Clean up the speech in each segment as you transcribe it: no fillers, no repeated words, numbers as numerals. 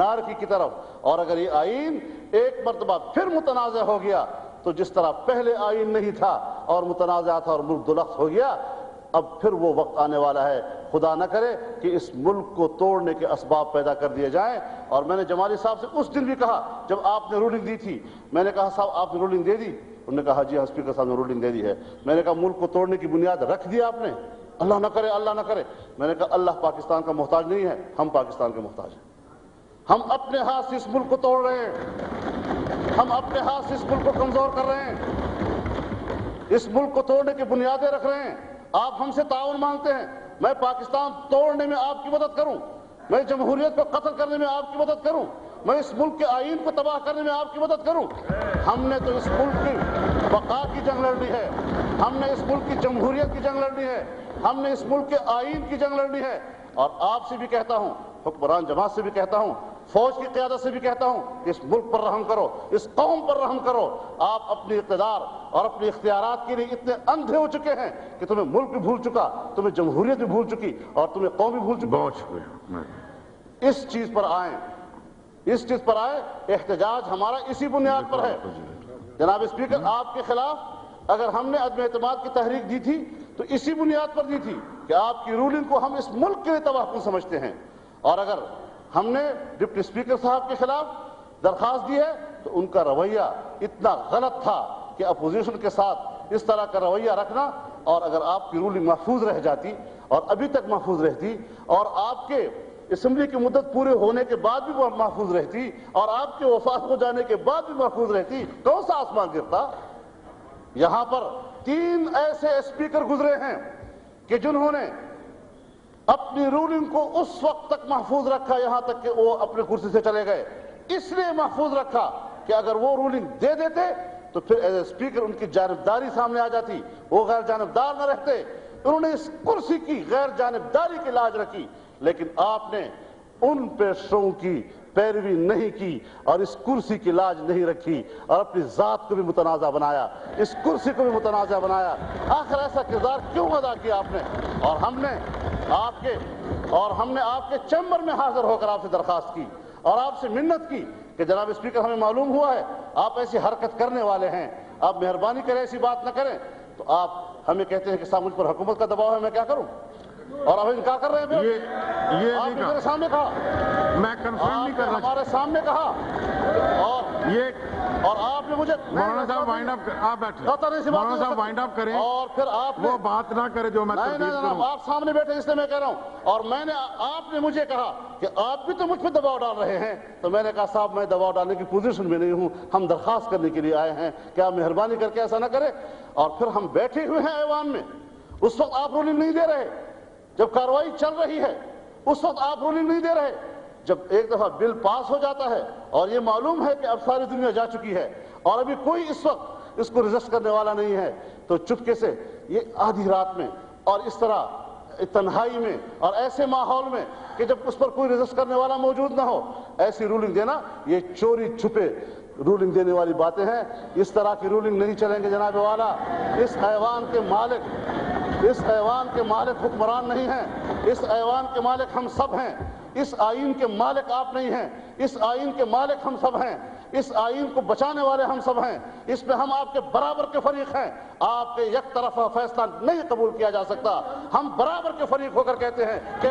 Anarchy کی طرف. اور اگر یہ آئین ایک مرتبہ پھر متنازع ہو گیا تو جس طرح پہلے آئین نہیں تھا اور متنازع تھا اور ملک دلخت ہو گیا، اب پھر وہ وقت آنے والا ہے، خدا نہ کرے کہ اس ملک کو توڑنے کے اسباب پیدا کر دیے جائیں. اور میں نے جمالی صاحب سے اس دن بھی کہا جب آپ نے رولنگ دی تھی، میں نے کہا صاحب آپ نے رولنگ دے دی؟ انہوں نے کہا جی ہاں اسپیکر صاحب نے رولنگ دے دی ہے. میں نے کہا ملک کو توڑنے کی بنیاد رکھ دی آپ نے؟ اللہ نہ کرے، اللہ نہ کرے. میں نے کہا اللہ پاکستان کا محتاج نہیں ہے، ہم پاکستان کے محتاج ہیں. ہم اپنے ہاتھ سے اس ملک کو توڑ رہے ہیں، ہم اپنے ہاتھ سے اس ملک کو کمزور کر رہے ہیں، اس ملک کو توڑنے کی بنیادیں رکھ رہے ہیں. آپ ہم سے تعاون مانگتے ہیں، میں پاکستان توڑنے میں آپ کی مدد کروں، میں جمہوریت کو قتل کرنے میں آپ کی مدد کروں، میں اس ملک کے آئین کو تباہ کرنے میں آپ کی مدد کروں. ہم نے تو اس ملک کی بقا کی جنگ لڑنی ہے، ہم نے اس ملک کی جمہوریت کی جنگ لڑنی ہے، ہم نے اس ملک کے آئین کی جنگ لڑنی ہے. اور آپ سے بھی کہتا ہوں، حکمران جماعت سے بھی کہتا ہوں، فوج کی قیادت سے بھی کہتا ہوں کہ اس ملک پر رحم کرو، اس قوم پر رحم کرو. آپ اپنی اقتدار اور اپنی اختیارات کے لیے اتنے اندھے ہو چکے ہیں کہ تمہیں ملک بھی بھول چکا، تمہیں جمہوریت بھی بھول چکی اور تمہیں قوم بھی بھول چکی. بہت شکریہ. اس چیز پر آئیں، اس چیز پر آئے. احتجاج ہمارا اسی بنیاد پر ہے. جناب اسپیکر، آپ کے خلاف اگر ہم نے عدم اعتماد کی تحریک دی تھی تو اسی بنیاد پر دی تھی کہ آپ کی رولنگ کو ہم اس ملک کے لیے تباہ کن سمجھتے ہیں. اور اگر ہم نے ڈپٹی اسپیکر صاحب کے خلاف درخواست دی ہے تو ان کا رویہ اتنا غلط تھا کہ اپوزیشن کے ساتھ اس طرح کا رویہ رکھنا. اور اگر آپ کی رولنگ محفوظ رہ جاتی اور ابھی تک محفوظ رہتی اور آپ کے اسمبلی کی مدت پورے ہونے کے بعد بھی وہ محفوظ رہتی اور آپ کے وفات ہو جانے کے بعد بھی محفوظ رہتی، کون سا آسمان گرتا؟ یہاں پر 3 ایسے اسپیکر گزرے ہیں کہ جنہوں نے اپنی رولنگ کو اس وقت تک محفوظ رکھا یہاں تک کہ وہ اپنے کرسی سے چلے گئے. اس لیے محفوظ رکھا کہ اگر وہ رولنگ دے دیتے تو پھر ایز اے اسپیکر ان کی جانبداری سامنے آ جاتی، وہ غیر جانبدار نہ رہتے. انہوں نے اس کرسی کی غیر جانبداری کی لاج رکھی، لیکن آپ نے ان پیشوں کی پیروی نہیں کی اور اس کرسی کی لاج نہیں رکھی اور اپنی ذات کو بھی متنازع بنایا، اس کرسی کو بھی متنازع بنایا. آخر ایسا کردار کیوں ادا کیا آپ نے؟ اور ہم نے آپ کے چیمبر میں حاضر ہو کر آپ سے درخواست کی اور آپ سے منت کی کہ جناب اسپیکر ہمیں معلوم ہوا ہے آپ ایسی حرکت کرنے والے ہیں، آپ مہربانی کریں ایسی بات نہ کریں. تو آپ ہمیں کہتے ہیں کہ صاحب مجھ پر حکومت کا دباؤ ہے، میں کیا کروں؟ اور اب انکار کر رہے ہیں. یہ آپ نے میرے سامنے کہا، میں کنفرم نہیں کر رہا، ہمارے سامنے کہا اور آپ نے مجھے مولانا صاحب وائنڈ اپ، آپ بیٹھیں مولانا صاحب وائنڈ اپ کریں اور پھر آپ وہ بات نہ کرے جو میں تردید کروں. آپ سامنے بیٹھے اس لیے میں کہہ رہا ہوں. اور آپ نے مجھے کہا کہ آپ بھی تو مجھ پہ دباؤ ڈال رہے ہیں، تو میں نے کہا صاحب میں دباؤ ڈالنے کی پوزیشن میں نہیں ہوں، ہم درخواست کرنے کے لیے آئے ہیں کہ آپ مہربانی کر کے ایسا نہ کریں. اور پھر ہم بیٹھے ہوئے ہیں ایوان میں، اس وقت آپ رولنگ نہیں دے رہے، جب کارروائی چل رہی ہے اس وقت آپ رولنگ نہیں دے رہے. جب ایک دفعہ بل پاس ہو جاتا ہے اور یہ معلوم ہے کہ اب ساری دنیا جا چکی ہے اور ابھی کوئی اس وقت اس کو ریزسٹ کرنے والا نہیں ہے، تو چپکے سے یہ آدھی رات میں اور اس طرح تنہائی میں اور ایسے ماحول میں کہ جب اس پر کوئی ریزسٹ کرنے والا موجود نہ ہو ایسی رولنگ دینا، یہ چوری چھپے رولنگ دینے والی باتیں ہیں. اس طرح کی رولنگ نہیں چلیں گے جناب والا. اس ایوان کے مالک حکمران نہیں ہیں، اس ایوان کے مالک ہم سب ہیں. اس آئین کے مالک آپ نہیں ہیں، اس آئین کے مالک ہم سب ہیں، اس آئین کو بچانے والے ہم سب ہیں. اس میں ہم آپ کے برابر کے فریق ہیں. آپ کے یک طرفہ فیصلہ نہیں قبول کیا جا سکتا. ہم برابر کے فریق ہو کر کہتے ہیں کہ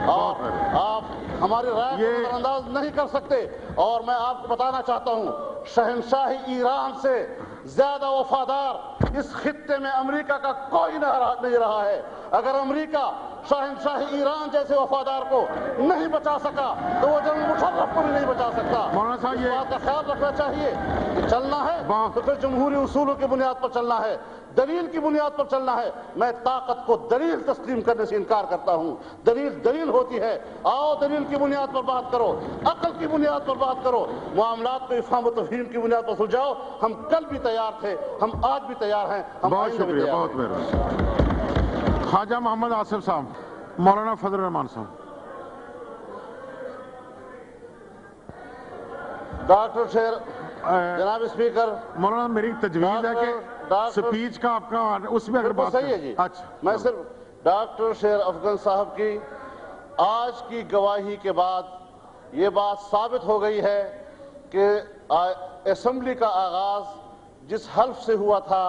اور آپ ہماری رائے کو نظر انداز نہیں کر سکتے. اور میں آپ کو بتانا چاہتا ہوں شہنشاہی ایران سے زیادہ وفادار اس خطے میں امریکہ کا کوئی نہیں رہا ہے. اگر امریکہ شہنشاہ ایران جیسے وفادار کو نہیں بچا سکا تو وہ جنرل مشرف کو بھی نہیں بچا سکتا. اس بات کا خیال رکھنا چاہیے کہ چلنا ہے تو پھر جمہوری اصولوں کی بنیاد پر چلنا ہے، دلیل کی بنیاد پر چلنا ہے. میں طاقت کو دلیل تسلیم کرنے سے انکار کرتا ہوں. دلیل ہوتی ہے، آؤ دلیل کی بنیاد پر بات کرو، عقل کی بنیاد پر بات کرو، معاملات کو افہام و تفہیم کی بنیاد پر سلجھاؤ. ہم کل بھی تیار تھے، ہم آج بھی تیار ہیں. بہت شکریہ، بہت مہربانی. خواجہ محمد آصف صاحب، مولانا فضل الرحمان صاحب. ڈاکٹر شیر، جناب اسپیکر، مولانا میری تجویز ہے کہ سپیچ کا آپ کا اس میں اگر بات صحیح ہے جی. میں صرف ڈاکٹر شیر افغان صاحب کی آج کی گواہی کے بعد یہ بات ثابت ہو گئی ہے کہ اسمبلی کا آغاز جس حلف سے ہوا تھا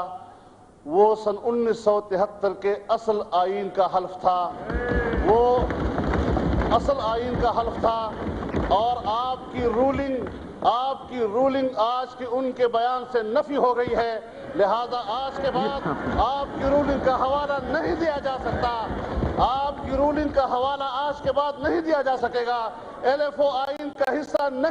وہ سن 1973 کے اصل آئین کا حلف تھا، وہ اصل آئین کا حلف تھا، اور آپ کی رولنگ آج کے ان کے بیان سے نفی ہو گئی ہے، لہذا آج کے بعد آپ کی رولنگ کا حوالہ نہیں دیا جا سکتا، آپ کی رولنگ کا حوالہ آج کے بعد نہیں دیا جا سکے گا، LFO آئین کا حصہ نہیں